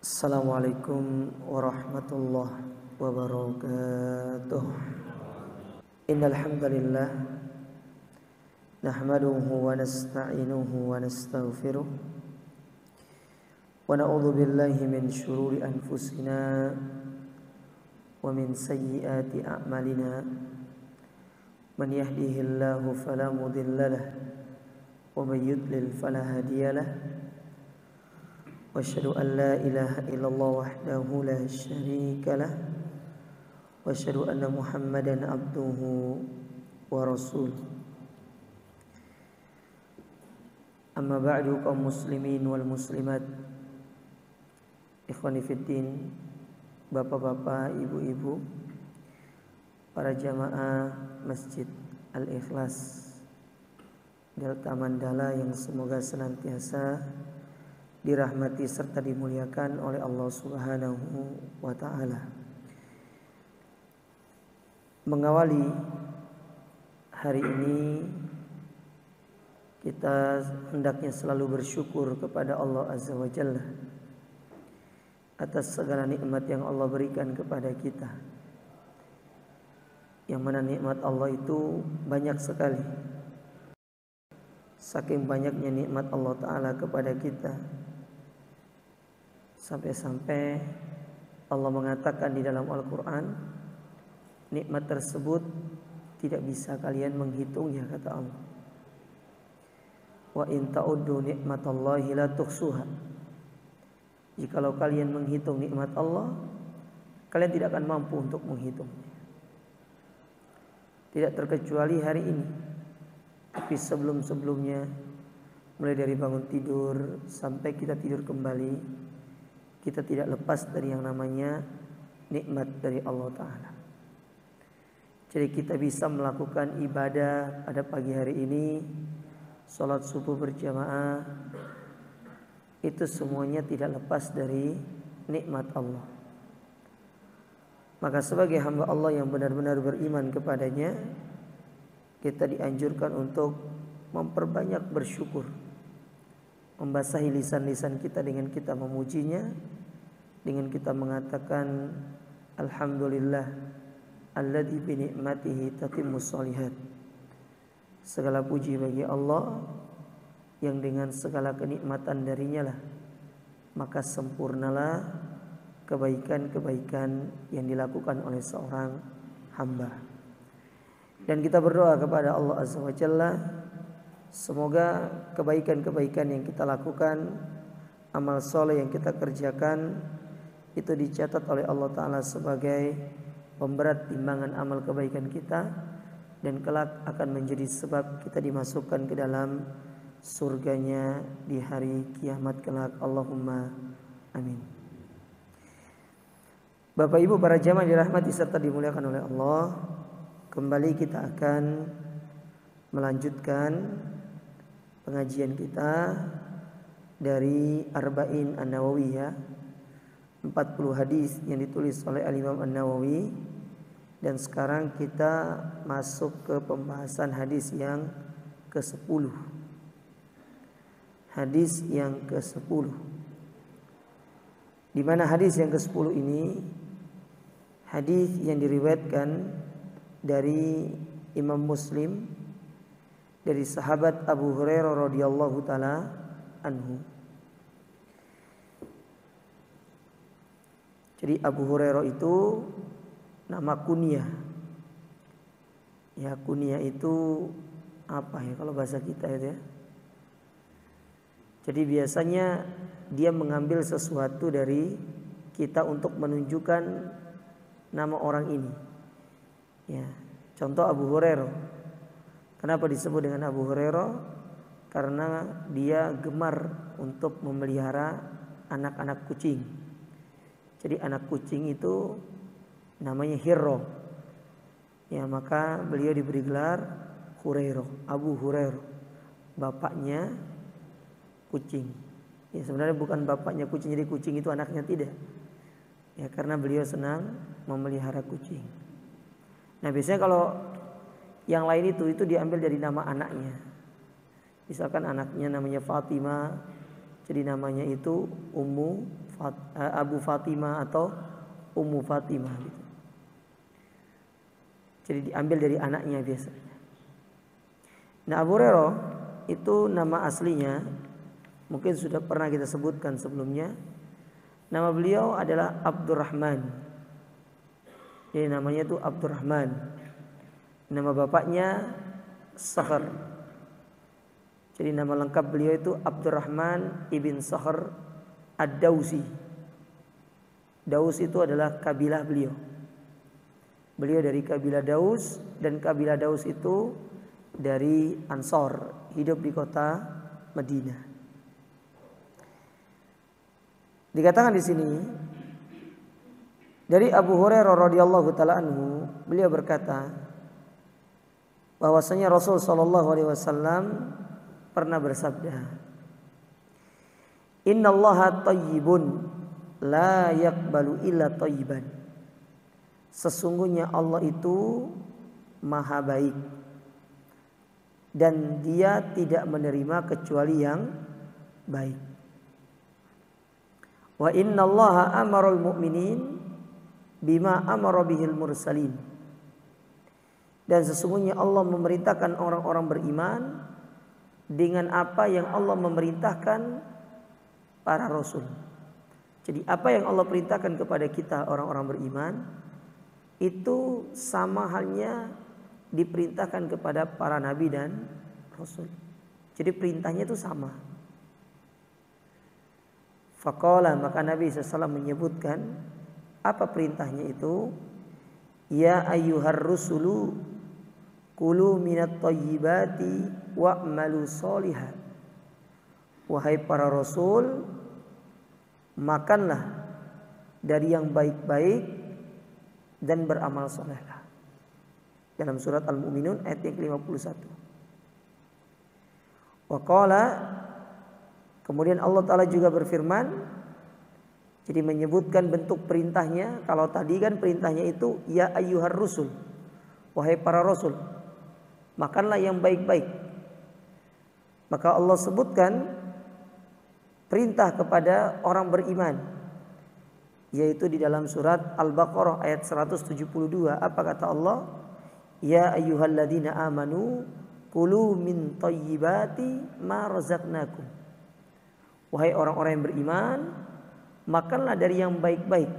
Assalamualaikum warahmatullahi wabarakatuh. Innal hamdalillah nahmaduhu wa nasta'inuhu wa nastaghfiruh wa na'udzu billahi min shururi anfusina wa min sayyiati a'malina. Man yahdihillahu fala mudilla lahu wa man yudlil fala hadiya lahu. Wa asyhadu an la ilaha illallah wahdahu la syarika lah wa asyhadu anna Muhammadan abduhu wa rasuluh. Amma ba'du, kaum muslimin wal muslimat, ikhwani fiddin, bapak-bapak, ibu-ibu, para jamaah Masjid Al-Ikhlas Delta Mandala yang semoga senantiasa dirahmati serta dimuliakan oleh Allah Subhanahu wa ta'ala. Mengawali hari ini, kita hendaknya selalu bersyukur kepada Allah Azza wa Jalla atas segala nikmat yang Allah berikan kepada kita. Yang mana nikmat Allah itu banyak sekali. Saking banyaknya nikmat Allah Ta'ala kepada kita, sampai-sampai Allah mengatakan di dalam Al-Quran, nikmat tersebut tidak bisa kalian menghitungnya, kata Allah. Wa in ta'uddu nikmatallahi la tuhsuha. Jikalau kalian menghitung nikmat Allah, kalian tidak akan mampu untuk menghitungnya. Tidak terkecuali hari ini, tapi sebelum-sebelumnya, mulai dari bangun tidur sampai kita tidur kembali, kita tidak lepas dari yang namanya nikmat dari Allah Ta'ala. Jadi kita bisa melakukan ibadah pada pagi hari ini, sholat subuh berjamaah, itu semuanya tidak lepas dari nikmat Allah. Maka sebagai hamba Allah yang benar-benar beriman kepadanya, kita dianjurkan untuk memperbanyak bersyukur, membasahi lisan-lisan kita dengan kita memujinya, dengan kita mengatakan alhamdulillah alladzi bi ni'matihi tatimmus shalihat. Segala puji bagi Allah yang dengan segala kenikmatan darinya lah maka sempurnalah kebaikan-kebaikan yang dilakukan oleh seorang hamba. Dan kita berdoa kepada Allah Azza wa Jalla, semoga kebaikan-kebaikan yang kita lakukan, amal soleh yang kita kerjakan, itu dicatat oleh Allah Ta'ala sebagai pemberat timbangan amal kebaikan kita, dan kelak akan menjadi sebab kita dimasukkan ke dalam surganya di hari kiamat kelak. Allahumma amin. Bapak Ibu para jamaah dirahmati serta dimuliakan oleh Allah, kembali kita akan melanjutkan pengajian kita dari Arba'in An-Nawawiyah, 40 hadis yang ditulis oleh Al-Imam An-Nawawi. Dan sekarang kita masuk ke pembahasan hadis yang ke-10. Hadis yang ke-10, di mana hadis yang ke-10 ini hadis yang diriwayatkan dari Imam Muslim dari sahabat Abu Hurairah radhiyallahu taala anhu. Jadi Abu Hurairah itu nama kunyah. Ya, kunyah itu apa ya kalau bahasa kita itu ya? Jadi biasanya dia mengambil sesuatu dari kita untuk menunjukkan nama orang ini. Ya, contoh Abu Hurairah. Kenapa disebut dengan Abu Hurairah? Karena dia gemar untuk memelihara anak-anak kucing. Jadi anak kucing itu namanya Hirro. Ya, maka beliau diberi gelar Hurairah, Abu Hurairah, bapaknya kucing. Ya, sebenarnya bukan bapaknya kucing, jadi kucing itu anaknya, tidak. Ya, karena beliau senang memelihara kucing. Nah, biasanya kalau yang lain itu diambil dari nama anaknya. Misalkan anaknya namanya Fatimah, jadi namanya itu Ummu Abu Fatimah atau Ummu Fatimah gitu. Jadi diambil dari anaknya biasanya. Nah, Abu Hurairah itu nama aslinya mungkin sudah pernah kita sebutkan sebelumnya. Nama beliau adalah Abdurrahman. Jadi namanya itu Abdurrahman. Nama bapaknya Sakhr. Jadi nama lengkap beliau itu Abdurrahman ibn Sakhr Ad-Dausi. Daus itu adalah kabilah beliau. Beliau dari kabilah Daus, dan kabilah Daus itu dari Ansor, hidup di kota Madinah. Dikatakan di sini dari Abu Hurairah radhiyallahu taala anhu, beliau berkata bahwasanya Rasul sallallahu alaihi wasallam pernah bersabda, "Innallaha thayyibun la yaqbalu illa thayyiban." Sesungguhnya Allah itu maha baik dan Dia tidak menerima kecuali yang baik. Wa innallaha amarul mu'minin bima amara bihil mursalin. Dan sesungguhnya Allah memerintahkan orang-orang beriman dengan apa yang Allah memerintahkan para rasul. Jadi apa yang Allah perintahkan kepada kita orang-orang beriman itu sama halnya diperintahkan kepada para nabi dan rasul. Jadi perintahnya itu sama. Faqala, maka Nabi SAW menyebutkan apa perintahnya itu? Ya ayyuhar rusulu kulu minat thayyibati wa'malu sholihan. Wahai para rasul, makanlah dari yang baik-baik dan beramal solehlah. Dalam surat Al-Mu'minun ayat yang ke-51. Wa qala, kemudian Allah Ta'ala juga berfirman, jadi menyebutkan bentuk perintahnya. Kalau tadi kan perintahnya itu ya ayyuhar rusul, wahai para rasul, makanlah yang baik-baik. Maka Allah sebutkan perintah kepada orang beriman, yaitu di dalam surat Al-Baqarah ayat 172. Apa kata Allah? Ya ayyuhalladzina amanu kulu min thayyibati ma razaqnakum. Wahai orang-orang yang beriman, makanlah dari yang baik-baik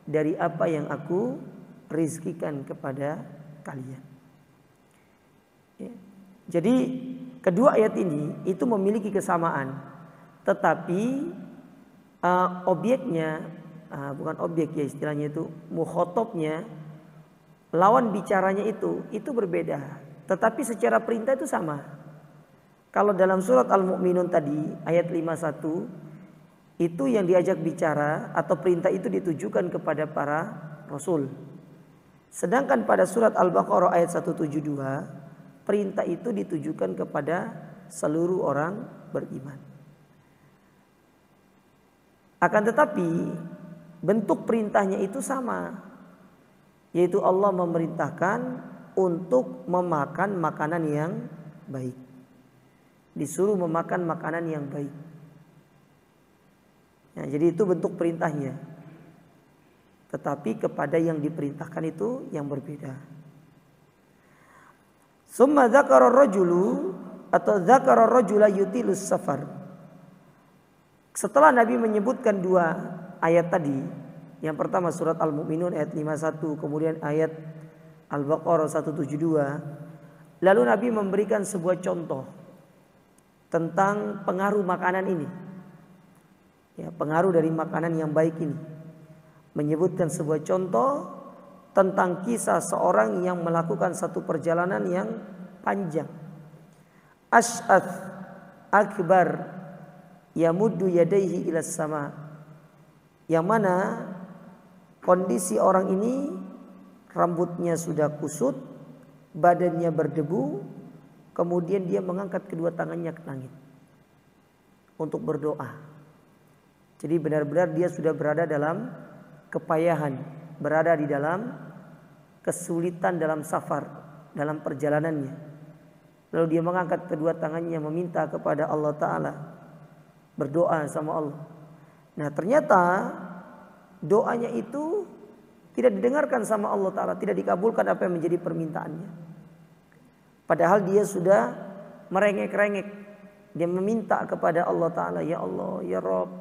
dari apa yang aku rizkikan kepada kalian. Ya. Jadi kedua ayat ini itu memiliki kesamaan, tetapi objeknya bukan objek ya istilahnya itu, mukhatabnya, lawan bicaranya itu berbeda, tetapi secara perintah itu sama. Kalau dalam surat Al-Mu'minun tadi ayat 51 itu yang diajak bicara atau perintah itu ditujukan kepada para rasul. Sedangkan pada surat Al-Baqarah ayat 172 perintah itu ditujukan kepada seluruh orang beriman. Akan tetapi bentuk perintahnya itu sama, yaitu Allah memerintahkan untuk memakan makanan yang baik. Disuruh memakan makanan yang baik. Ya, jadi itu bentuk perintahnya. Tetapi kepada yang diperintahkan itu yang berbeda. Summa dzakara rajulu atau dzakara rajula yutilus safar. Setelah Nabi menyebutkan dua ayat tadi, yang pertama surat Al-Mu'minun ayat 51, kemudian ayat Al-Baqarah 172, lalu Nabi memberikan sebuah contoh tentang pengaruh makanan ini. Ya, pengaruh dari makanan yang baik ini. Menyebutkan sebuah contoh tentang kisah seorang yang melakukan satu perjalanan yang panjang. Ash'ath akbar yamuddu yadaihi ilas sama. Yang mana kondisi orang ini rambutnya sudah kusut, badannya berdebu, kemudian dia mengangkat kedua tangannya ke langit untuk berdoa. Jadi benar-benar dia sudah berada dalam kepayahan, berada di dalam kesulitan dalam safar, dalam perjalanannya. Lalu dia mengangkat kedua tangannya meminta kepada Allah Ta'ala, berdoa sama Allah. Nah ternyata doanya itu tidak didengarkan sama Allah Ta'ala, tidak dikabulkan apa yang menjadi permintaannya. Padahal dia sudah merengek-rengek, dia meminta kepada Allah Ta'ala, ya Allah, ya Rabb,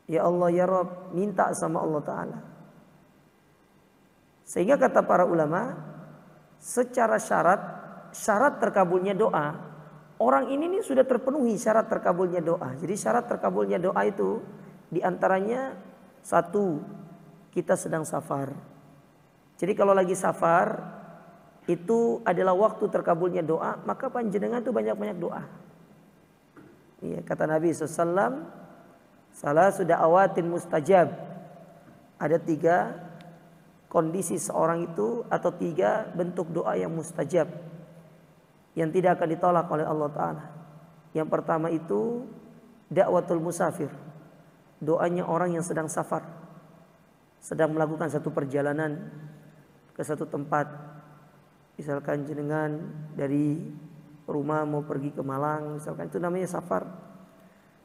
ya Allah, ya Rabb, minta sama Allah Ta'ala. Sehingga kata para ulama, secara syarat terkabulnya doa, orang ini sudah terpenuhi syarat terkabulnya doa. Jadi syarat terkabulnya doa itu diantaranya satu, kita sedang safar. Jadi kalau lagi safar itu adalah waktu terkabulnya doa, maka panjenengan itu banyak-banyak doa. Iya, kata Nabi SAW, salah sudah awatin mustajab. Ada 3 kondisi seorang itu atau 3 bentuk doa yang mustajab, yang tidak akan ditolak oleh Allah Ta'ala. Yang pertama itu dakwatul musafir, doanya orang yang sedang safar, sedang melakukan satu perjalanan ke satu tempat. Misalkan jenengan dari rumah mau pergi ke Malang, misalkan, itu namanya safar.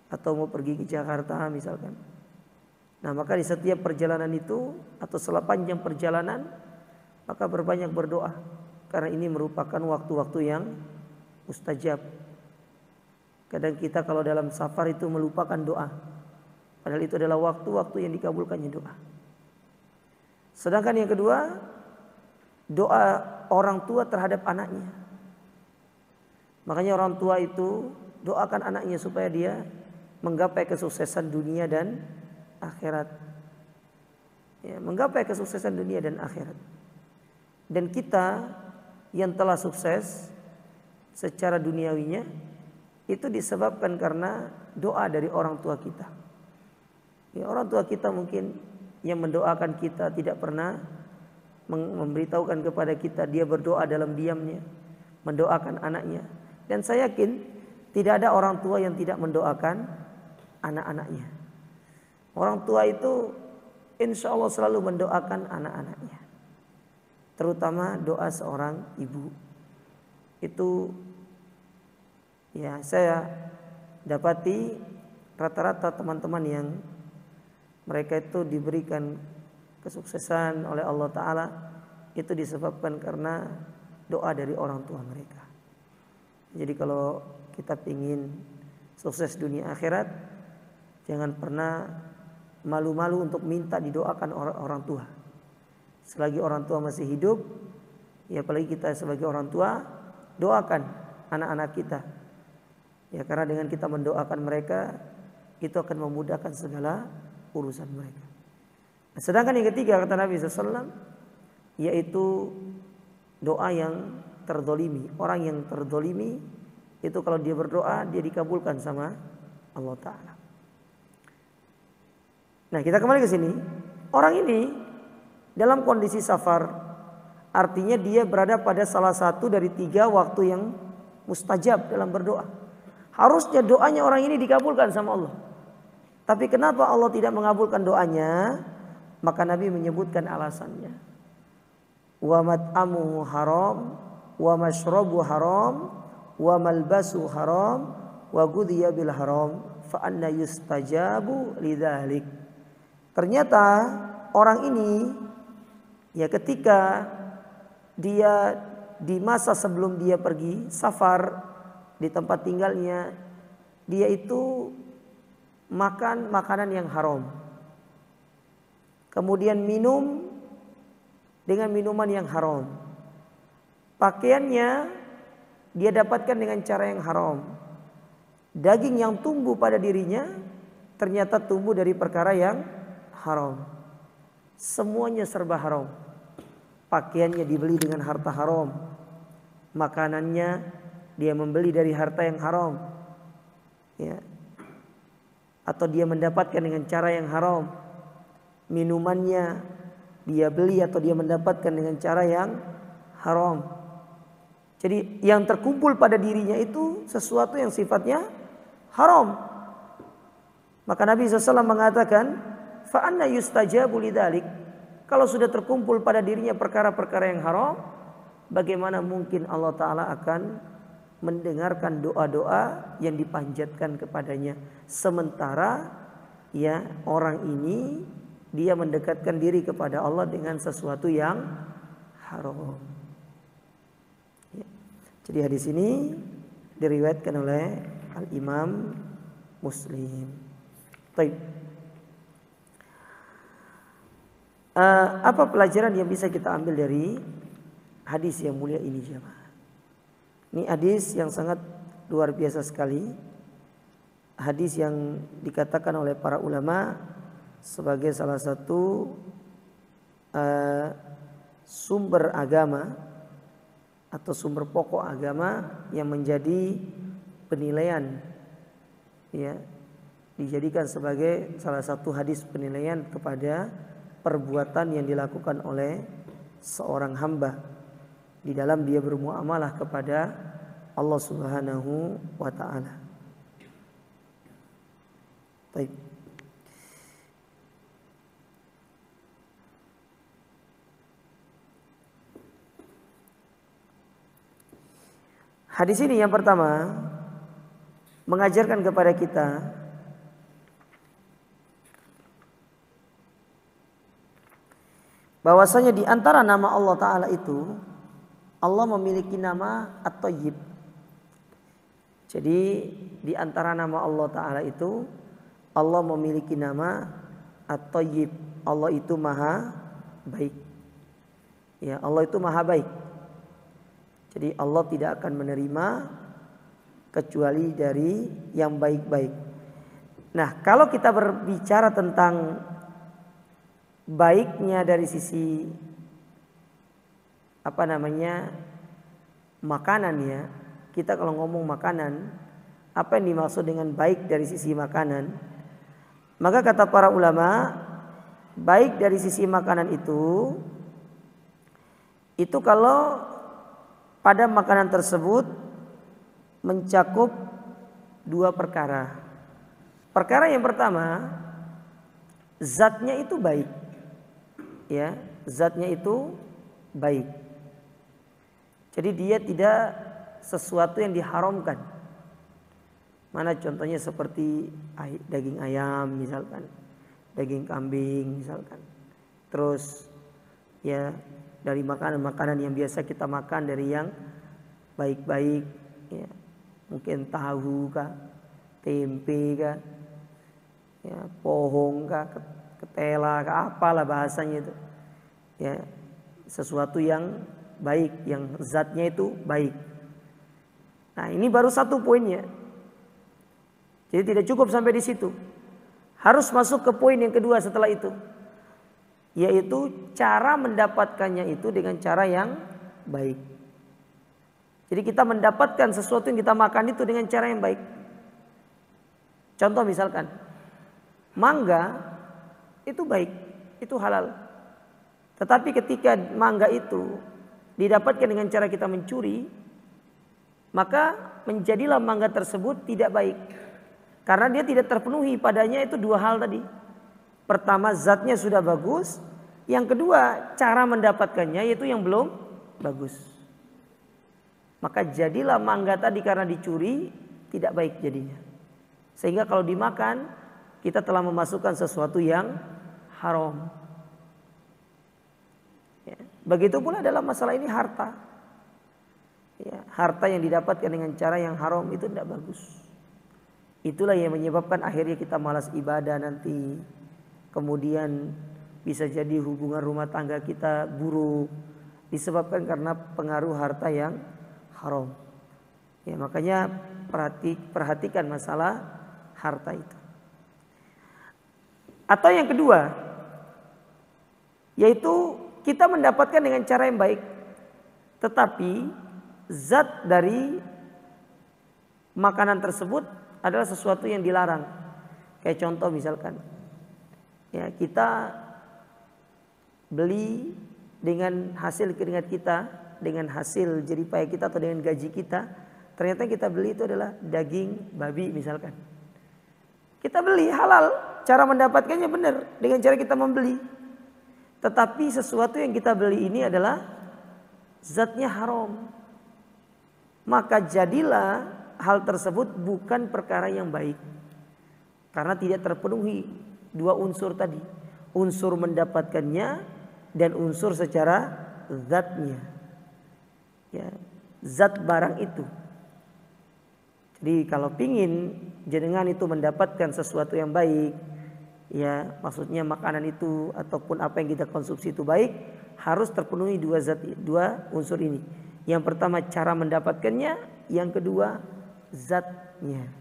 Atau mau pergi ke Jakarta misalkan. Nah maka di setiap perjalanan itu atau sepanjang perjalanan, maka berbanyak berdoa. Karena ini merupakan waktu-waktu yang mustajab. Kadang kita kalau dalam safar itu melupakan doa, padahal itu adalah waktu-waktu yang dikabulkannya doa. Sedangkan yang kedua, doa orang tua terhadap anaknya. Makanya orang tua itu doakan anaknya supaya dia menggapai kesuksesan dunia dan akhirat. Ya, menggapai kesuksesan dunia dan akhirat. Dan kita yang telah sukses secara duniawinya itu disebabkan karena doa dari orang tua kita. Ya, orang tua kita mungkin yang mendoakan kita tidak pernah memberitahukan kepada kita, dia berdoa dalam diamnya, mendoakan anaknya. Dan saya yakin tidak ada orang tua yang tidak mendoakan anak-anaknya. Orang tua itu insya Allah selalu mendoakan anak-anaknya. Terutama doa seorang ibu. Itu ya saya dapati rata-rata teman-teman yang mereka itu diberikan kesuksesan oleh Allah Ta'ala, itu disebabkan karena doa dari orang tua mereka. Jadi kalau kita ingin sukses dunia akhirat, jangan pernah malu-malu untuk minta didoakan orang tua. Selagi orang tua masih hidup, ya apalagi kita sebagai orang tua, doakan anak-anak kita. Ya karena dengan kita mendoakan mereka, itu akan memudahkan segala urusan mereka. Sedangkan yang ketiga kata Nabi SAW, yaitu doa yang terdolimi. Orang yang terdolimi itu kalau dia berdoa, dia dikabulkan sama Allah Ta'ala. Nah kita kembali ke sini. Orang ini dalam kondisi safar, artinya dia berada pada salah satu dari 3 waktu yang mustajab dalam berdoa. Harusnya doanya orang ini dikabulkan sama Allah. Tapi kenapa Allah tidak mengabulkan doanya? Maka Nabi menyebutkan alasannya. Wa mat'amuhu haram, wa mashrabu haram, wa malbasu haram, wa ghudhiya bil haram, fa anna yustajabu lidzalik. Ternyata orang ini ya ketika dia di masa sebelum dia pergi safar di tempat tinggalnya, dia itu makan makanan yang haram. Kemudian minum dengan minuman yang haram. Pakaiannya dia dapatkan dengan cara yang haram. Daging yang tumbuh pada dirinya ternyata tumbuh dari perkara yang haram. Semuanya serba haram. Pakaiannya dibeli dengan harta haram. Makanannya dia membeli dari harta yang haram. Ya. Atau dia mendapatkan dengan cara yang haram. Minumannya dia beli atau dia mendapatkan dengan cara yang haram. Jadi yang terkumpul pada dirinya itu sesuatu yang sifatnya haram. Maka Nabi SAW mengatakan, fa anna yustajabu lidzalik. Kalau sudah terkumpul pada dirinya perkara-perkara yang haram, bagaimana mungkin Allah Ta'ala akan mendengarkan doa-doa yang dipanjatkan kepadanya. Sementara ya orang ini dia mendekatkan diri kepada Allah dengan sesuatu yang haram. Ya. Jadi hadis ini diriwayatkan oleh Al-Imam Muslim. Baik. Apa pelajaran yang bisa kita ambil dari hadis yang mulia ini, jemaah? Ini hadis yang sangat luar biasa sekali. Hadis yang dikatakan oleh para ulama sebagai salah satu sumber agama atau sumber pokok agama yang menjadi penilaian, ya, dijadikan sebagai salah satu hadis penilaian kepada perbuatan yang dilakukan oleh seorang hamba di dalam dia bermuamalah kepada Allah Subhanahu wa taala. Baik. Hadis ini yang pertama mengajarkan kepada kita bahwasanya di antara nama Allah Ta'ala itu Allah memiliki nama At-Thayyib. Jadi di antara nama Allah Ta'ala itu Allah memiliki nama At-Thayyib. Allah itu maha baik. Ya, Allah itu maha baik. Jadi Allah tidak akan menerima kecuali dari yang baik-baik. Nah, kalau kita berbicara tentang baiknya dari sisi makanan, ya, kita kalau ngomong makanan, apa yang dimaksud dengan baik dari sisi makanan? Maka kata para ulama, baik dari sisi makanan itu kalau pada makanan tersebut mencakup dua perkara. Perkara yang pertama, zatnya itu baik. Ya, zatnya itu baik. Jadi dia tidak sesuatu yang diharamkan. Mana contohnya seperti daging ayam misalkan, daging kambing misalkan. Terus ya dari makanan-makanan yang biasa kita makan dari yang baik-baik, ya, mungkin tahu kah, tempe kah, ya, pohong kah, ketela kah, apalah bahasanya itu, ya, sesuatu yang baik, yang zatnya itu baik. Nah, ini baru satu poinnya. Jadi tidak cukup sampai di situ. Harus masuk ke poin yang kedua setelah itu, yaitu cara mendapatkannya itu dengan cara yang baik. Jadi kita mendapatkan sesuatu yang kita makan itu dengan cara yang baik. Contoh misalkan, mangga itu baik, itu halal. Tetapi ketika mangga itu didapatkan dengan cara kita mencuri, maka menjadilah mangga tersebut tidak baik. Karena dia tidak terpenuhi padanya itu dua hal tadi. Pertama, zatnya sudah bagus. Yang kedua, cara mendapatkannya yaitu yang belum bagus. Maka jadilah mangga tadi karena dicuri tidak baik jadinya. Sehingga kalau dimakan, kita telah memasukkan sesuatu yang haram. Ya. Begitu pula dalam masalah ini harta. Ya, harta yang didapatkan dengan cara yang haram itu tidak bagus. Itulah yang menyebabkan akhirnya kita malas ibadah nanti. Kemudian bisa jadi hubungan rumah tangga kita buruk. Disebabkan karena pengaruh harta yang haram. Ya, makanya perhatikan masalah harta itu. Atau yang kedua, yaitu kita mendapatkan dengan cara yang baik, tetapi zat dari makanan tersebut adalah sesuatu yang dilarang. Kayak contoh misalkan, ya, kita beli dengan hasil keringat kita, dengan hasil jerih payah kita atau dengan gaji kita, ternyata kita beli itu adalah daging babi misalkan. Kita beli halal, cara mendapatkannya benar dengan cara kita membeli. Tetapi sesuatu yang kita beli ini adalah zatnya haram. maka jadilah hal tersebut bukan perkara yang baik. Karena tidak terpenuhi dua unsur tadi. Unsur mendapatkannya dan unsur secara zatnya. Ya, zat barang itu. Jadi kalau pingin jenengan itu mendapatkan sesuatu yang baik, ya maksudnya makanan itu ataupun apa yang kita konsumsi itu baik, harus terpenuhi dua unsur ini. Yang pertama cara mendapatkannya, yang kedua zatnya.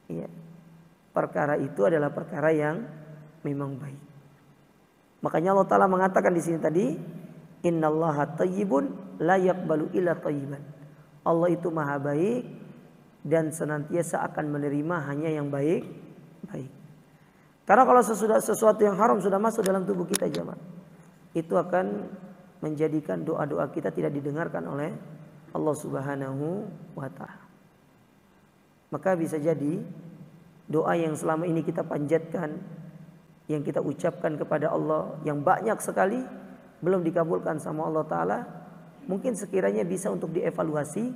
Ya. Perkara itu adalah perkara yang memang baik. Makanya Allah Ta'ala mengatakan di sini tadi, innallaha thayyibun la yaqbalu illa thayyiban. Allah itu maha baik dan senantiasa akan menerima hanya yang baik. Karena kalau sesuatu yang haram sudah masuk dalam tubuh kita jemaah, itu akan menjadikan doa-doa kita tidak didengarkan oleh Allah Subhanahu wa Ta'ala. Maka bisa jadi doa yang selama ini kita panjatkan, yang kita ucapkan kepada Allah yang banyak sekali belum dikabulkan sama Allah Ta'ala, mungkin sekiranya bisa untuk dievaluasi,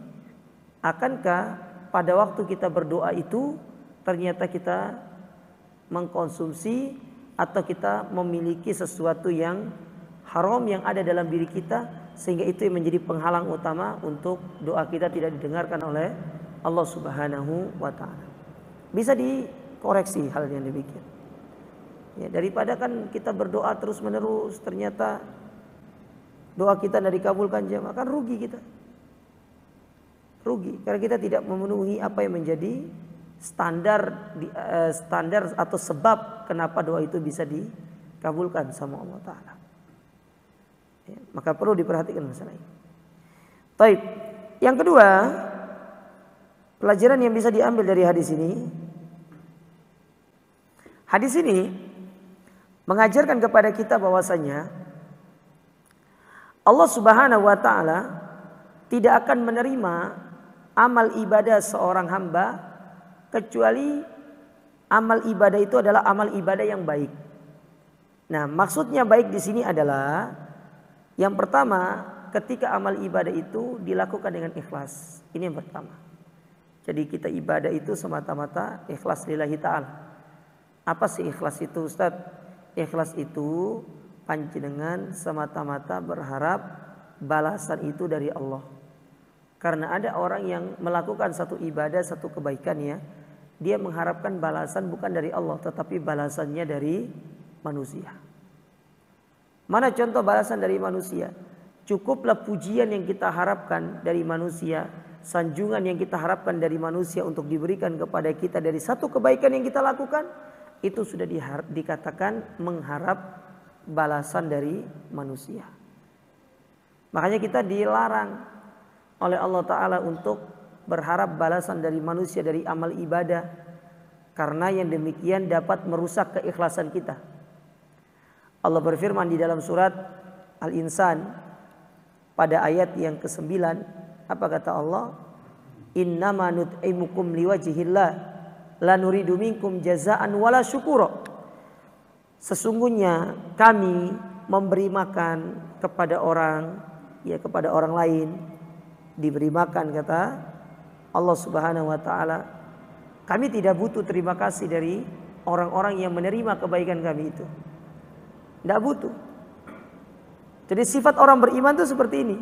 akankah pada waktu kita berdoa itu ternyata kita mengkonsumsi atau kita memiliki sesuatu yang haram yang ada dalam diri kita, sehingga itu yang menjadi penghalang utama untuk doa kita tidak didengarkan oleh Allah Subhanahu wa Ta'ala. Bisa dikoreksi hal yang demikian. Ya, daripada kan kita berdoa terus menerus ternyata doa kita tidak dikabulkan jemaah, kan rugi kita. Rugi karena kita tidak memenuhi apa yang menjadi standar atau sebab kenapa doa itu bisa dikabulkan sama Allah Ta'ala. Ya, maka perlu diperhatikan masalah ini. Baik, yang kedua, pelajaran yang bisa diambil dari hadis ini. Hadis ini mengajarkan kepada kita bahwasanya Allah Subhanahu wa Ta'ala tidak akan menerima amal ibadah seorang hamba kecuali amal ibadah itu adalah amal ibadah yang baik. Nah, maksudnya baik di sini adalah yang pertama, ketika amal ibadah itu dilakukan dengan ikhlas. Ini yang pertama. Jadi kita ibadah itu semata-mata ikhlas lillahi ta'ala. Apa sih ikhlas itu, Ustaz? Ikhlas itu panjenengan semata-mata berharap balasan itu dari Allah. Karena ada orang yang melakukan satu ibadah, satu kebaikan ya, dia mengharapkan balasan bukan dari Allah tetapi balasannya dari manusia. Mana contoh balasan dari manusia? Cukuplah pujian yang kita harapkan dari manusia, sanjungan yang kita harapkan dari manusia untuk diberikan kepada kita dari satu kebaikan yang kita lakukan, itu sudah dikatakan mengharap balasan dari manusia. Makanya kita dilarang oleh Allah Ta'ala untuk berharap balasan dari manusia dari amal ibadah, karena yang demikian dapat merusak keikhlasan kita. Allah berfirman di dalam surat Al-Insan pada ayat yang ke-9, apa kata Allah? Innama nut'imukum liwajhillah la nuridu minkum jazaan wala syukura. Sesungguhnya kami memberi makan kepada orang, ya kepada orang lain, diberi makan kata Allah Subhanahu wa Ta'ala. Kami tidak butuh terima kasih dari orang-orang yang menerima kebaikan kami itu. Tidak butuh. Jadi sifat orang beriman itu seperti ini.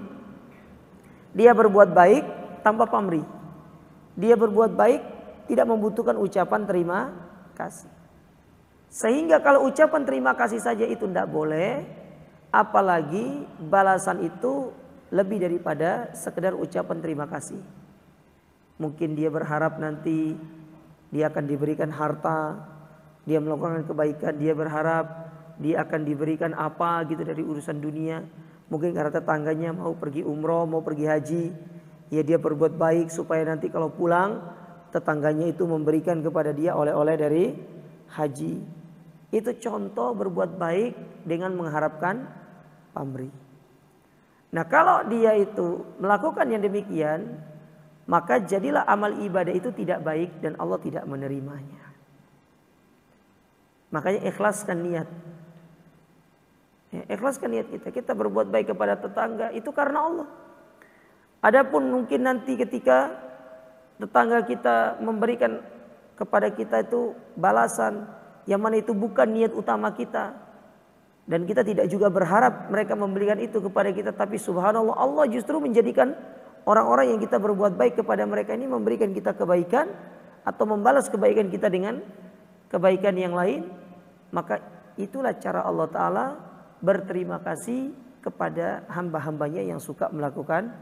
Dia berbuat baik tanpa pamrih. Dia berbuat baik tidak membutuhkan ucapan terima kasih. Sehingga kalau ucapan terima kasih saja itu tidak boleh, apalagi balasan itu lebih daripada sekedar ucapan terima kasih. Mungkin dia berharap nanti dia akan diberikan harta, dia melakukan kebaikan, dia berharap dia akan diberikan apa gitu dari urusan dunia. Mungkin karena tetangganya mau pergi umroh, mau pergi haji, ya dia berbuat baik supaya nanti kalau pulang tetangganya itu memberikan kepada dia oleh-oleh dari haji. Itu contoh berbuat baik dengan mengharapkan pamrih. Nah, kalau dia itu melakukan yang demikian, maka jadilah amal ibadah itu tidak baik dan Allah tidak menerimanya. Makanya ikhlaskan niat. Ya, ikhlaskan niat kita. Kita berbuat baik kepada tetangga itu karena Allah. Adapun mungkin nanti ketika tetangga kita memberikan kepada kita itu balasan yang mana itu bukan niat utama kita, dan kita tidak juga berharap mereka memberikan itu kepada kita, tapi subhanallah Allah justru menjadikan orang-orang yang kita berbuat baik kepada mereka ini memberikan kita kebaikan atau membalas kebaikan kita dengan kebaikan yang lain, maka itulah cara Allah Ta'ala berterima kasih kepada hamba-hambanya yang suka melakukan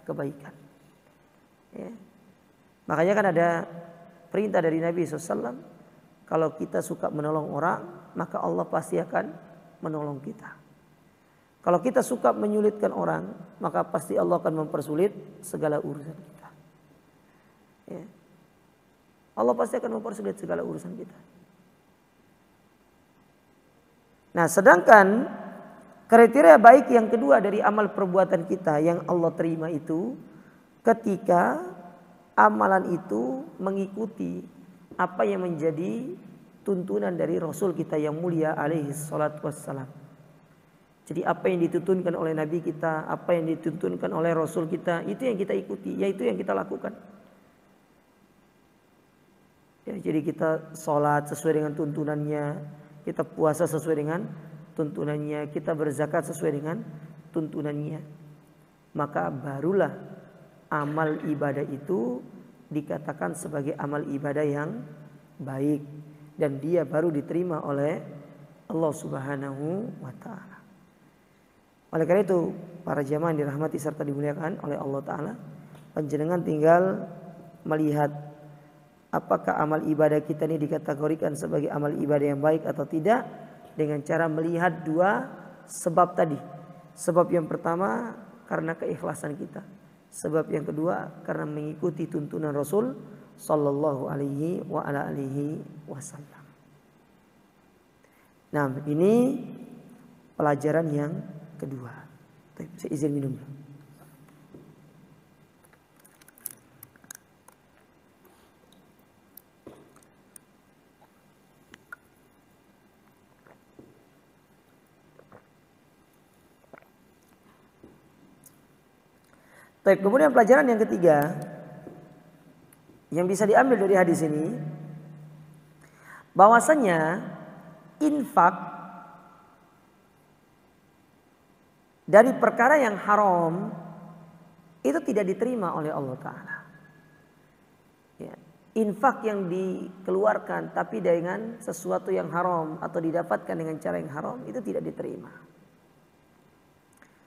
kebaikan. Ya. Makanya kan ada perintah dari Nabi SAW, kalau kita suka menolong orang, maka Allah pasti akan menolong kita. Kalau kita suka menyulitkan orang, maka pasti Allah akan mempersulit segala urusan kita. Ya. Allah pasti akan mempersulit segala urusan kita. Nah, sedangkan kriteria baik yang kedua dari amal perbuatan kita yang Allah terima itu ketika amalan itu mengikuti apa yang menjadi tuntunan dari Rasul kita yang mulia alaihi salatu wassalam. Jadi apa yang dituntunkan oleh Nabi kita, apa yang dituntunkan oleh Rasul kita, itu yang kita ikuti, yaitu yang kita lakukan. Ya, jadi kita sholat sesuai dengan tuntunannya, kita puasa sesuai dengan tuntunannya, kita berzakat sesuai dengan tuntunannya. Maka barulah amal ibadah itu dikatakan sebagai amal ibadah yang baik, dan dia baru diterima oleh Allah Subhanahu wa Ta'ala. Oleh karena itu para jamaah yang dirahmati serta dimuliakan oleh Allah Ta'ala, panjenengan tinggal melihat apakah amal ibadah kita ini dikategorikan sebagai amal ibadah yang baik atau tidak, dengan cara melihat dua sebab tadi. Sebab yang pertama karena keikhlasan kita. Sebab yang kedua karena mengikuti tuntunan Rasul sallallahu alaihi wa ala alihi wasallam. Nah, ini pelajaran yang kedua. Saya izin minum dulu. Kemudian pelajaran yang ketiga yang bisa diambil dari hadis ini, bahwasanya infak dari perkara yang haram itu tidak diterima oleh Allah Ta'ala. Ya, infak yang dikeluarkan tapi dengan sesuatu yang haram atau didapatkan dengan cara yang haram itu tidak diterima.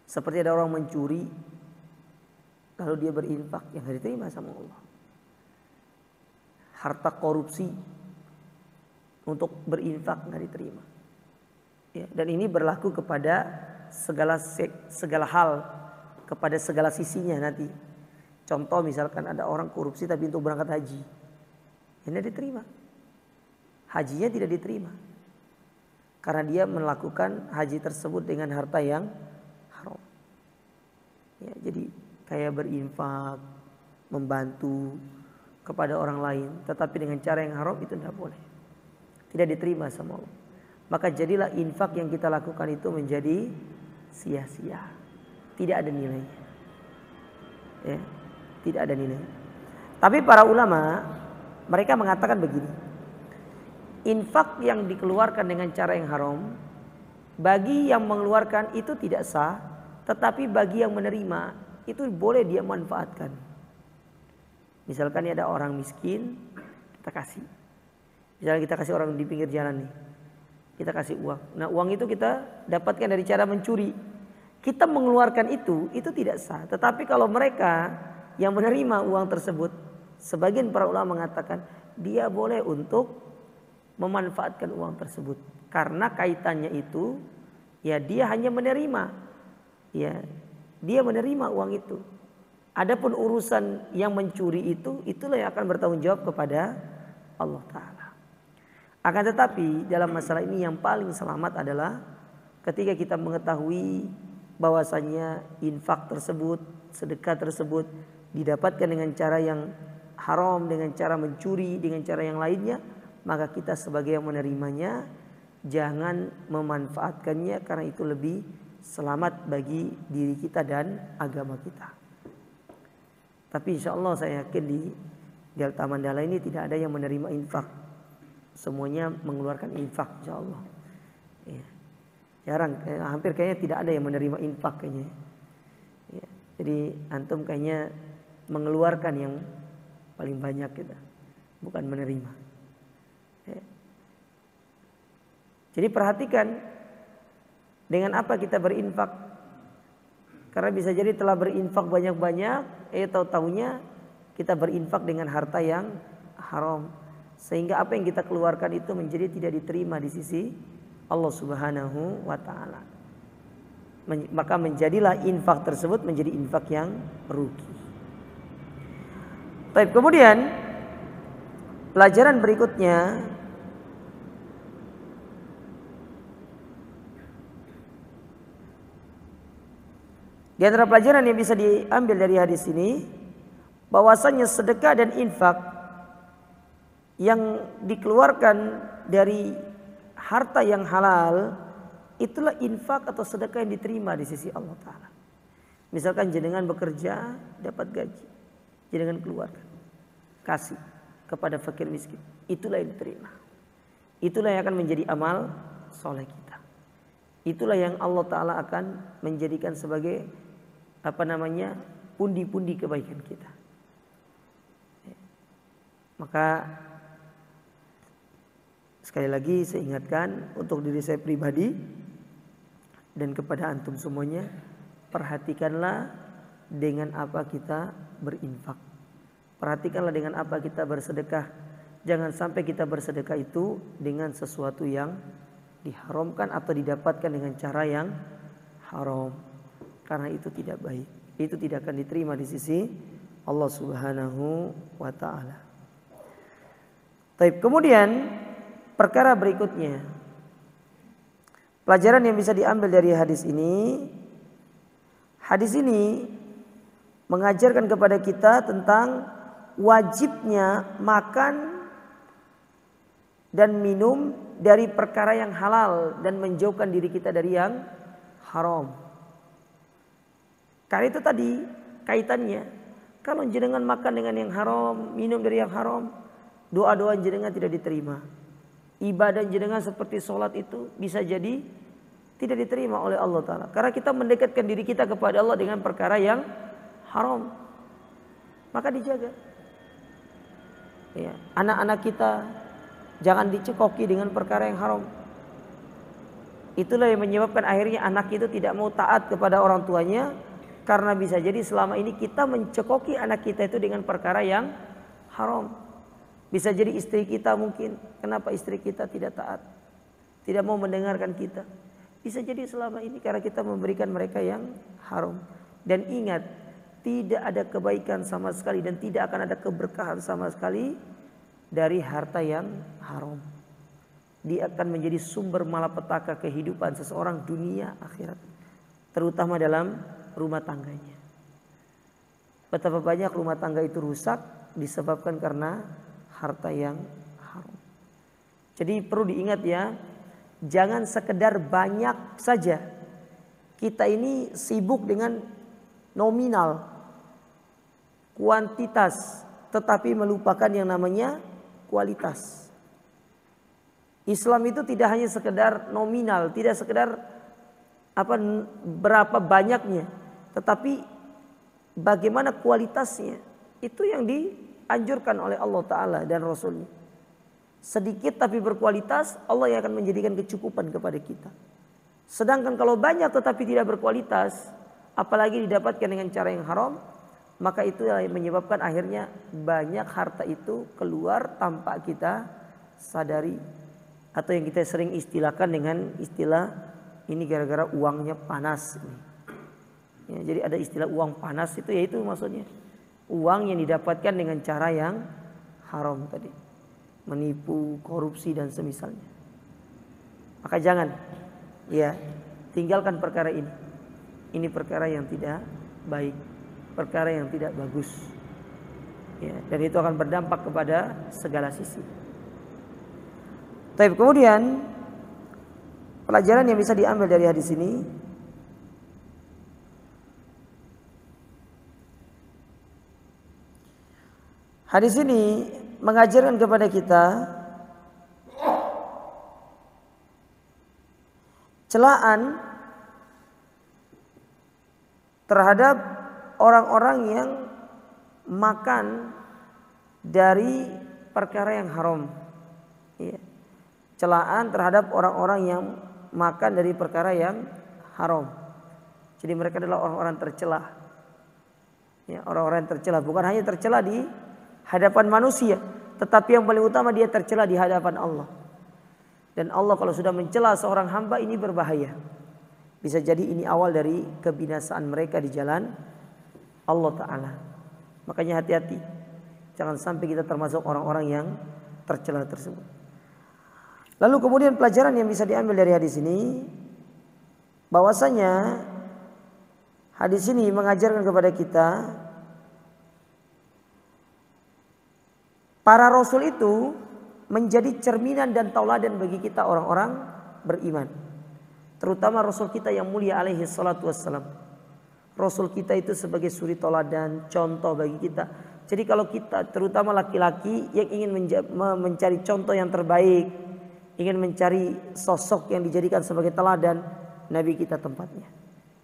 Seperti ada orang mencuri lalu dia berinfak, yang tidak diterima sama Allah. Harta korupsi untuk berinfak nggak diterima. Ya, dan ini berlaku kepada segala hal, kepada segala sisinya nanti. Contoh misalkan ada orang korupsi tapi untuk berangkat haji, ini diterima. Hajinya tidak diterima karena dia melakukan haji tersebut dengan harta yang haram. Ya, jadi kayak berinfak, membantu kepada orang lain, tetapi dengan cara yang haram itu tidak boleh, tidak diterima sama Allah. Maka jadilah infak yang kita lakukan itu menjadi sia-sia, tidak ada nilainya, ya, tidak ada nilai. Tapi para ulama mereka mengatakan begini, infak yang dikeluarkan dengan cara yang haram bagi yang mengeluarkan itu tidak sah, tetapi bagi yang menerima itu boleh dia manfaatkan. Misalkan ada orang miskin, kita kasih. Misalnya kita kasih orang di pinggir jalan nih, kita kasih uang. Nah, uang itu kita dapatkan dari cara mencuri. Kita mengeluarkan itu tidak sah. Tetapi kalau mereka yang menerima uang tersebut, sebagian para ulama mengatakan dia boleh untuk memanfaatkan uang tersebut. Karena kaitannya itu, ya dia hanya menerima. Ya, dia menerima uang itu. Adapun urusan yang mencuri itu, itulah yang akan bertanggung jawab kepada Allah Ta'ala. Akan tetapi dalam masalah ini yang paling selamat adalah ketika kita mengetahui bahwasannya infak tersebut, sedekah tersebut didapatkan dengan cara yang haram, dengan cara mencuri, dengan cara yang lainnya, maka kita sebagai yang menerimanya jangan memanfaatkannya, karena itu lebih selamat bagi diri kita dan agama kita. Tapi insya Allah saya yakin di Delta Mandala ini tidak ada yang menerima infak. Semuanya mengeluarkan infak insya Allah. Ya. Jarang, hampir kayaknya tidak ada yang menerima infak kayaknya. Ya. Jadi antum kayaknya mengeluarkan yang paling banyak kita, bukan menerima. Ya. Jadi perhatikan dengan apa kita berinfak. Karena bisa jadi telah berinfak banyak-banyak, tahu-tahunya kita berinfak dengan harta yang haram. Sehingga apa yang kita keluarkan itu menjadi tidak diterima di sisi Allah Subhanahu wa ta'ala. Maka menjadilah infak tersebut menjadi infak yang rugi. Baik, kemudian pelajaran berikutnya, di antara pelajaran yang bisa diambil dari hadis ini, bahwasanya sedekah dan infak yang dikeluarkan dari harta yang halal itulah infak atau sedekah yang diterima di sisi Allah Ta'ala. Misalkan jenengan bekerja dapat gaji, jenengan keluarkan, kasih kepada fakir miskin, itulah yang diterima. Itulah yang akan menjadi amal soleh kita. Itulah yang Allah Ta'ala akan menjadikan sebagai pundi-pundi kebaikan kita. Maka sekali lagi saya ingatkan untuk diri saya pribadi dan kepada antum semuanya, perhatikanlah dengan apa kita berinfak. Perhatikanlah dengan apa kita bersedekah. Jangan sampai kita bersedekah itu dengan sesuatu yang diharamkan atau didapatkan dengan cara yang haram. Karena itu tidak baik. Itu tidak akan diterima di sisi Allah Subhanahu wa ta'ala. Baik, kemudian perkara berikutnya. Pelajaran yang bisa diambil dari hadis ini. Hadis ini mengajarkan kepada kita tentang wajibnya makan dan minum dari perkara yang halal dan menjauhkan diri kita dari yang haram. Karena itu tadi kaitannya. Kalau jenengan makan dengan yang haram, minum dari yang haram, doa-doa jenengan tidak diterima. Ibadah jenengan seperti sholat itu bisa jadi tidak diterima oleh Allah Ta'ala. Karena kita mendekatkan diri kita kepada Allah dengan perkara yang haram. Maka dijaga. Ya, anak-anak kita jangan dicekoki dengan perkara yang haram. Itulah yang menyebabkan akhirnya anak itu tidak mau taat kepada orang tuanya. Karena bisa jadi selama ini kita mencekoki anak kita itu dengan perkara yang haram. Bisa jadi istri kita mungkin. Kenapa istri kita tidak taat? Tidak mau mendengarkan kita. Bisa jadi selama ini karena kita memberikan mereka yang haram. Dan ingat, tidak ada kebaikan sama sekali dan tidak akan ada keberkahan sama sekali dari harta yang haram. Dia akan menjadi sumber malapetaka kehidupan seseorang dunia akhirat. Terutama dalam rumah tangganya. Betapa banyak rumah tangga itu rusak disebabkan karena harta yang haram. Jadi perlu diingat ya, jangan sekedar banyak saja. Kita ini sibuk dengan nominal, kuantitas, tetapi melupakan yang namanya kualitas. Islam itu tidak hanya sekedar nominal, tidak sekedar berapa banyaknya, tetapi bagaimana kualitasnya. Itu yang dianjurkan oleh Allah Ta'ala dan Rasulnya. Sedikit tapi berkualitas, Allah yang akan menjadikan kecukupan kepada kita. Sedangkan kalau banyak tetapi tidak berkualitas, apalagi didapatkan dengan cara yang haram, maka itu yang menyebabkan akhirnya banyak harta itu keluar tanpa kita sadari. Atau yang kita sering istilahkan dengan istilah ini gara-gara uangnya panas. Ya, jadi ada istilah uang panas itu, yaitu maksudnya uang yang didapatkan dengan cara yang haram tadi, menipu, korupsi dan semisalnya. Maka jangan, ya, tinggalkan perkara ini. Ini perkara yang tidak baik, perkara yang tidak bagus. Ya, dan itu akan berdampak kepada segala sisi. Tapi kemudian pelajaran yang bisa diambil dari hadis ini, Hadis ini mengajarkan kepada kita celaan terhadap orang-orang yang makan dari perkara yang haram. Ya. Celaan terhadap orang-orang yang makan dari perkara yang haram. Jadi mereka adalah orang-orang tercela. Ya, orang-orang yang tercela, bukan hanya tercela di hadapan manusia, tetapi yang paling utama dia tercela di hadapan Allah. Dan Allah kalau sudah mencela seorang hamba ini berbahaya. Bisa jadi ini awal dari kebinasaan mereka di jalan Allah Ta'ala. Makanya hati-hati, jangan sampai kita termasuk orang-orang yang tercela tersebut. Lalu kemudian pelajaran yang bisa diambil dari hadis ini, bahwasanya hadis ini mengajarkan kepada kita para rasul itu menjadi cerminan dan tauladan bagi kita orang-orang beriman. Terutama rasul kita yang mulia alaihi salatu wassalam. Rasul kita itu sebagai suri tauladan, contoh bagi kita. Jadi kalau kita terutama laki-laki yang ingin mencari contoh yang terbaik, ingin mencari sosok yang dijadikan sebagai teladan, Nabi kita tempatnya.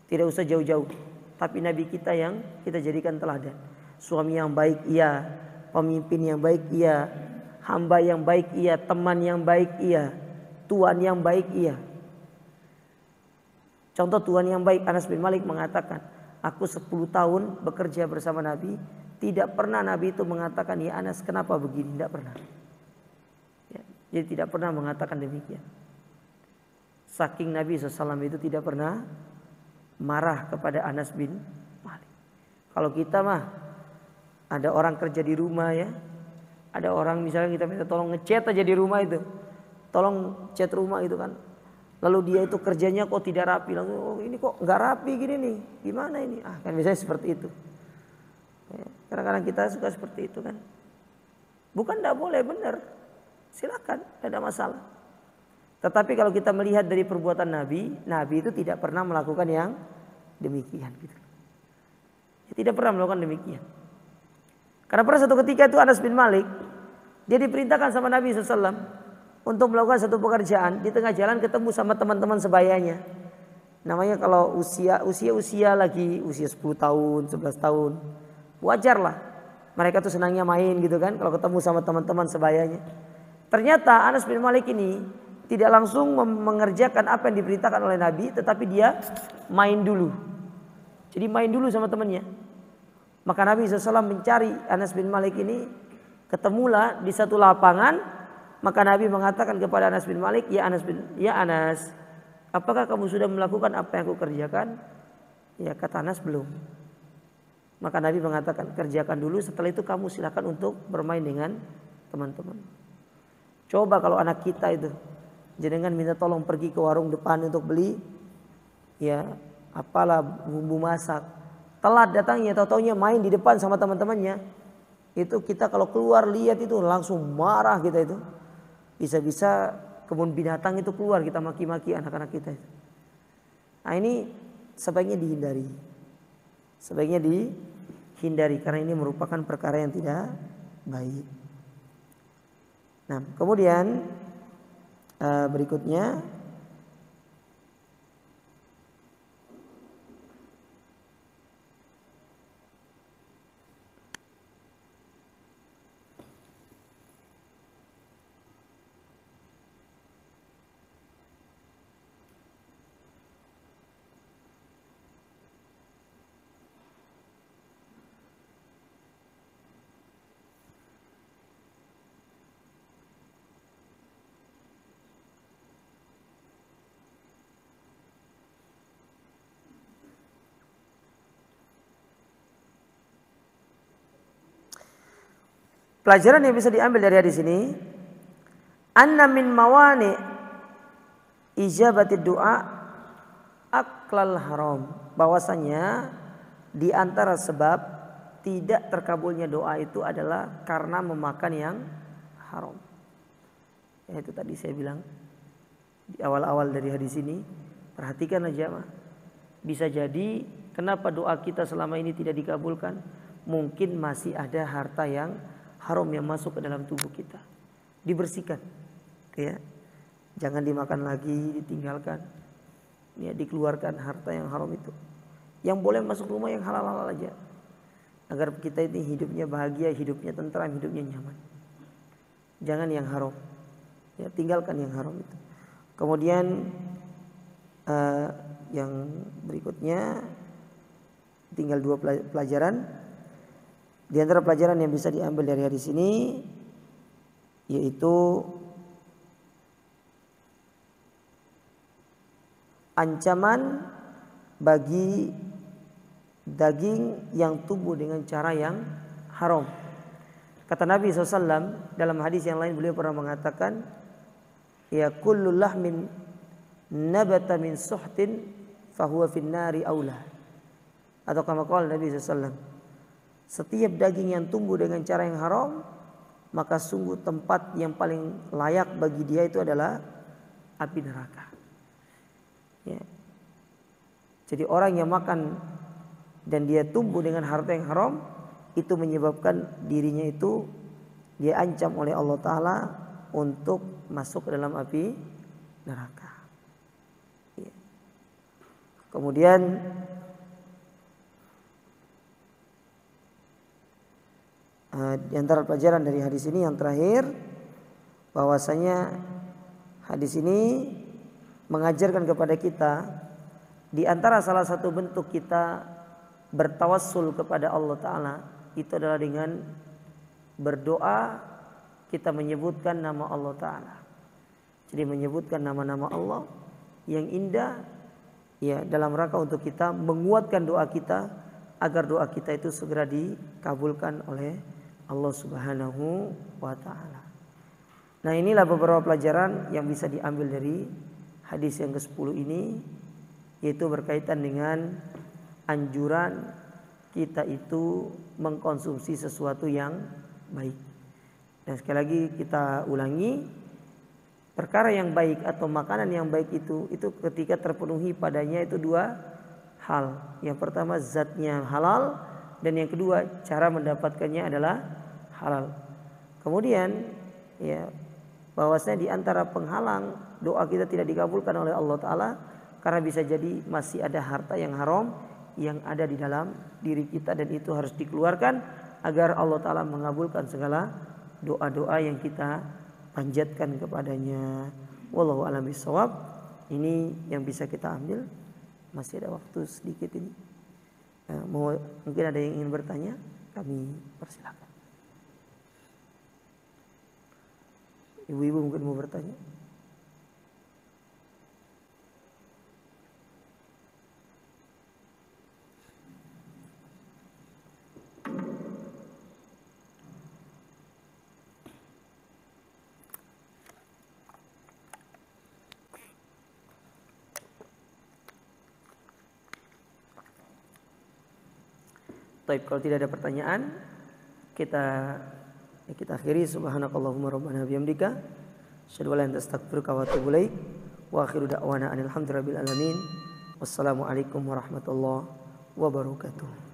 Tidak usah jauh-jauh, tapi Nabi kita yang kita jadikan teladan. Suami yang baik iya, pemimpin yang baik iya, hamba yang baik iya, teman yang baik iya, tuan yang baik iya. Contoh tuan yang baik, Anas bin Malik mengatakan, aku 10 tahun bekerja bersama Nabi, tidak pernah Nabi itu mengatakan, ya Anas kenapa begini, tidak pernah. Ya, jadi tidak pernah mengatakan demikian. Saking Nabi SAW itu tidak pernah marah kepada Anas bin Malik. Kalau kita mah ada orang kerja di rumah ya, ada orang misalnya kita minta tolong ngecat aja di rumah itu, tolong cat rumah itu kan, lalu dia itu kerjanya kok tidak rapi, langsung oh ini kok nggak rapi gini nih, gimana ini? Kan biasanya seperti itu. Ya, kadang-kadang kita suka seperti itu kan. Bukan tidak boleh, benar, silakan, tidak ada masalah. Tetapi kalau kita melihat dari perbuatan Nabi, Nabi itu tidak pernah melakukan yang demikian. Gitu. Dia tidak pernah melakukan demikian. Karena pada satu ketika itu Anas bin Malik, dia diperintahkan sama Nabi SAW untuk melakukan satu pekerjaan. Di tengah jalan ketemu sama teman-teman sebayanya. Namanya kalau usia lagi usia 10 tahun, 11 tahun. Wajar lah. Mereka tuh senangnya main gitu kan kalau ketemu sama teman-teman sebayanya. Ternyata Anas bin Malik ini tidak langsung mengerjakan apa yang diberitakan oleh Nabi, tetapi dia main dulu. Jadi main dulu sama temannya. Maka Nabi SAW mencari Anas bin Malik ini, ketemulah di satu lapangan. Maka Nabi mengatakan kepada Anas bin Malik, ya Anas, apakah kamu sudah melakukan apa yang aku kerjakan? Ya, kata Anas belum. Maka Nabi mengatakan, kerjakan dulu, setelah itu kamu silakan untuk bermain dengan teman-teman. Coba kalau anak kita itu jenengan minta tolong pergi ke warung depan untuk beli ya apalah bumbu masak, telat datangnya, tahu-taunya main di depan sama teman-temannya. Itu kita kalau keluar lihat itu langsung marah kita itu. Bisa-bisa kebun binatang itu keluar, kita maki-maki anak-anak kita itu. Nah ini sebaiknya dihindari. Sebaiknya dihindari karena ini merupakan perkara yang tidak baik. Nah, kemudian berikutnya pelajaran yang bisa diambil dari hadis ini, anna min mawani ijabati du'a aklal haram, bahwasanya di antara sebab tidak terkabulnya doa itu adalah karena memakan yang haram. Ya, itu tadi saya bilang di awal-awal dari hadis ini, perhatikan aja mah. Bisa jadi kenapa doa kita selama ini tidak dikabulkan? Mungkin masih ada harta yang haram yang masuk ke dalam tubuh kita. Dibersihkan. Ya. Jangan dimakan lagi, ditinggalkan. Ya, dikeluarkan harta yang haram itu. Yang boleh masuk rumah yang halal-halal aja. Agar kita ini hidupnya bahagia, hidupnya tentram, hidupnya nyaman. Jangan yang haram. Ya, tinggalkan yang haram itu. Kemudian yang berikutnya tinggal 2 pelajaran. Di antara pelajaran yang bisa diambil dari hadis ini yaitu ancaman bagi daging yang tumbuh dengan cara yang haram. Kata Nabi SAW dalam hadis yang lain, beliau pernah mengatakan, ya kullu lahmin nabata min suhtin fahuwa finnari aula. Atau kama qala Nabi SAW, setiap daging yang tumbuh dengan cara yang haram, maka sungguh tempat yang paling layak bagi dia itu adalah api neraka. Ya. Jadi orang yang makan dan dia tumbuh dengan harta yang haram, itu menyebabkan dirinya itu dia ancam oleh Allah Ta'ala untuk masuk ke dalam api neraka. Ya. Kemudian di antara pelajaran dari hadis ini yang terakhir, bahwasanya hadis ini mengajarkan kepada kita di antara salah satu bentuk kita bertawassul kepada Allah Ta'ala itu adalah dengan berdoa kita menyebutkan nama Allah Ta'ala. Jadi menyebutkan nama-nama Allah yang indah ya dalam rangka untuk kita menguatkan doa kita agar doa kita itu segera dikabulkan oleh Allah Subhanahu wa Ta'ala. Nah, inilah beberapa pelajaran yang bisa diambil dari hadis yang ke-10 ini, yaitu berkaitan dengan anjuran kita itu mengkonsumsi sesuatu yang baik. Dan sekali lagi kita ulangi, perkara yang baik atau makanan yang baik itu ketika terpenuhi padanya itu 2 hal. Yang pertama zatnya halal, dan yang kedua cara mendapatkannya adalah halal. Kemudian ya bahwasanya di antara penghalang doa kita tidak dikabulkan oleh Allah Ta'ala karena bisa jadi masih ada harta yang haram yang ada di dalam diri kita, dan itu harus dikeluarkan agar Allah Ta'ala mengabulkan segala doa-doa yang kita panjatkan kepadanya. Wallahu a'lam bishawab. Ini yang bisa kita ambil. Masih ada waktu sedikit ini. Mungkin ada yang ingin bertanya, kami persilakan. Ibu-ibu mungkin mau bertanya. Baik, kalau tidak ada pertanyaan, kita akhiri. Subhanakallahumma rabbana bihamdika asyhadu an la ilaha illa anta astaghfiruka wa atubu ilaik. Wa akhiru da'wana alhamdulillahi rabbil alamin. Wassalamualaikum warahmatullahi wabarakatuh.